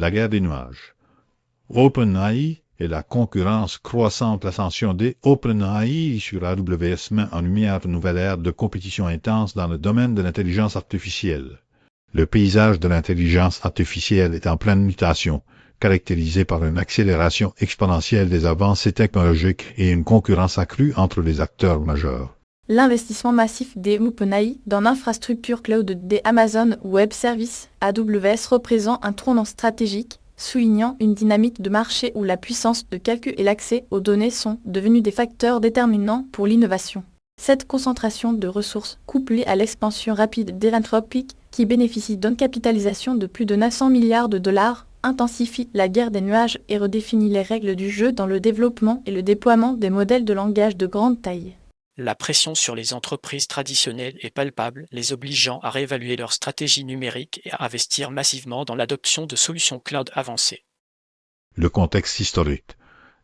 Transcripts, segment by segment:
La guerre des nuages. OpenAI et la concurrence croissante. L'ascension des OpenAI sur AWS met en lumière une nouvelle ère de compétition intense dans le domaine de l'intelligence artificielle. Le paysage de l'intelligence artificielle est en pleine mutation, caractérisé par une accélération exponentielle des avancées technologiques et une concurrence accrue entre les acteurs majeurs. L'investissement massif des OpenAI dans l'infrastructure cloud des Amazon Web Services (AWS) représente un tournant stratégique, soulignant une dynamique de marché où la puissance de calcul et l'accès aux données sont devenus des facteurs déterminants pour l'innovation. Cette concentration de ressources, couplée à l'expansion rapide d'Anthropic, qui bénéficie d'une capitalisation de plus de 900 milliards de dollars, intensifie la guerre des nuages et redéfinit les règles du jeu dans le développement et le déploiement des modèles de langage de grande taille. La pression sur les entreprises traditionnelles est palpable, les obligeant à réévaluer leur stratégie numérique et à investir massivement dans l'adoption de solutions cloud avancées. Le contexte historique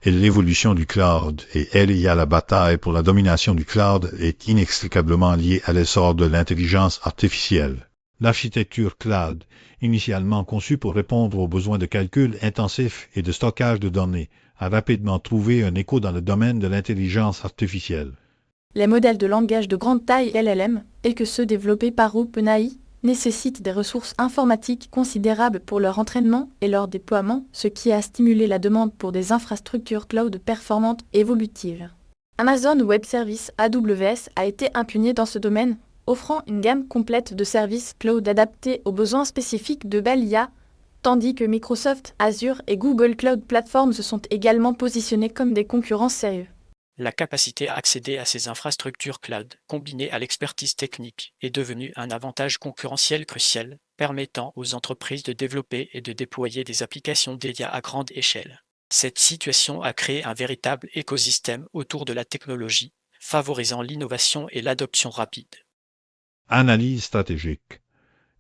et l'évolution du cloud et la bataille pour la domination du cloud est inextricablement liée à l'essor de l'intelligence artificielle. L'architecture cloud, initialement conçue pour répondre aux besoins de calcul intensif et de stockage de données, a rapidement trouvé un écho dans le domaine de l'intelligence artificielle. Les modèles de langage de grande taille LLM, et que ceux développés par OpenAI, nécessitent des ressources informatiques considérables pour leur entraînement et leur déploiement, ce qui a stimulé la demande pour des infrastructures cloud performantes et évolutives. Amazon Web Services (AWS) a été un pionnier dans ce domaine, offrant une gamme complète de services cloud adaptés aux besoins spécifiques de Bell IA, tandis que Microsoft, Azure et Google Cloud Platform se sont également positionnés comme des concurrents sérieux. La capacité à accéder à ces infrastructures cloud, combinée à l'expertise technique, est devenue un avantage concurrentiel crucial, permettant aux entreprises de développer et de déployer des applications d'IA à grande échelle. Cette situation a créé un véritable écosystème autour de la technologie, favorisant l'innovation et l'adoption rapide. Analyse stratégique.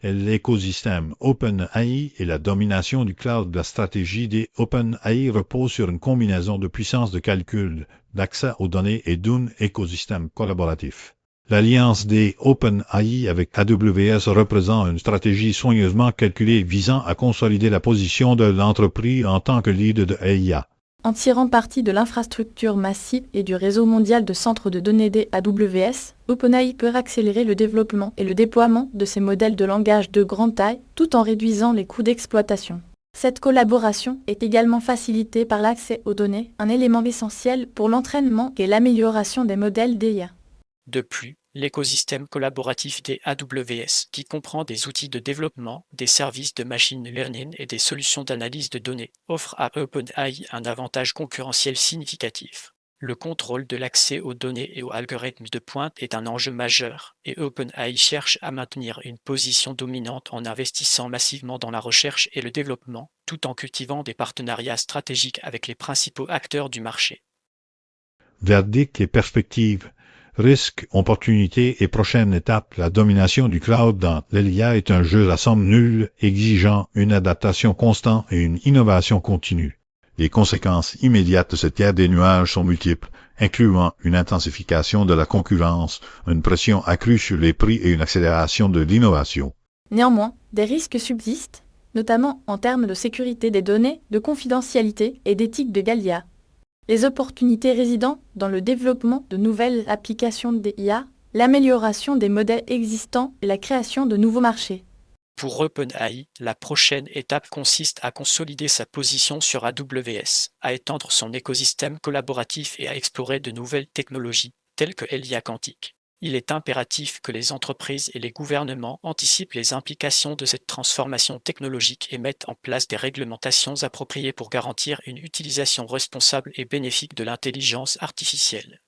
L'écosystème OpenAI et la domination du cloud. La stratégie des OpenAI repose sur une combinaison de puissance de calcul, d'accès aux données et d'un écosystème collaboratif. L'alliance des OpenAI avec AWS représente une stratégie soigneusement calculée visant à consolider la position de l'entreprise en tant que leader de IA. En tirant parti de l'infrastructure massive et du réseau mondial de centres de données des AWS, OpenAI peut accélérer le développement et le déploiement de ses modèles de langage de grande taille tout en réduisant les coûts d'exploitation. Cette collaboration est également facilitée par l'accès aux données, un élément essentiel pour l'entraînement et l'amélioration des modèles d'IA. De plus, l'écosystème collaboratif des AWS, qui comprend des outils de développement, des services de machine learning et des solutions d'analyse de données, offre à OpenAI un avantage concurrentiel significatif. Le contrôle de l'accès aux données et aux algorithmes de pointe est un enjeu majeur, et OpenAI cherche à maintenir une position dominante en investissant massivement dans la recherche et le développement, tout en cultivant des partenariats stratégiques avec les principaux acteurs du marché. Verdict et perspectives. Risques, opportunités et prochaine étape. La domination du cloud dans l'IA est un jeu à somme nulle, exigeant une adaptation constante et une innovation continue. Les conséquences immédiates de cette guerre des nuages sont multiples, incluant une intensification de la concurrence, une pression accrue sur les prix et une accélération de l'innovation. Néanmoins, des risques subsistent, notamment en termes de sécurité des données, de confidentialité et d'éthique de l'IA. Les opportunités résidant dans le développement de nouvelles applications d'IA, l'amélioration des modèles existants et la création de nouveaux marchés. Pour OpenAI, la prochaine étape consiste à consolider sa position sur AWS, à étendre son écosystème collaboratif et à explorer de nouvelles technologies, telles que l'IA quantique. Il est impératif que les entreprises et les gouvernements anticipent les implications de cette transformation technologique et mettent en place des réglementations appropriées pour garantir une utilisation responsable et bénéfique de l'intelligence artificielle.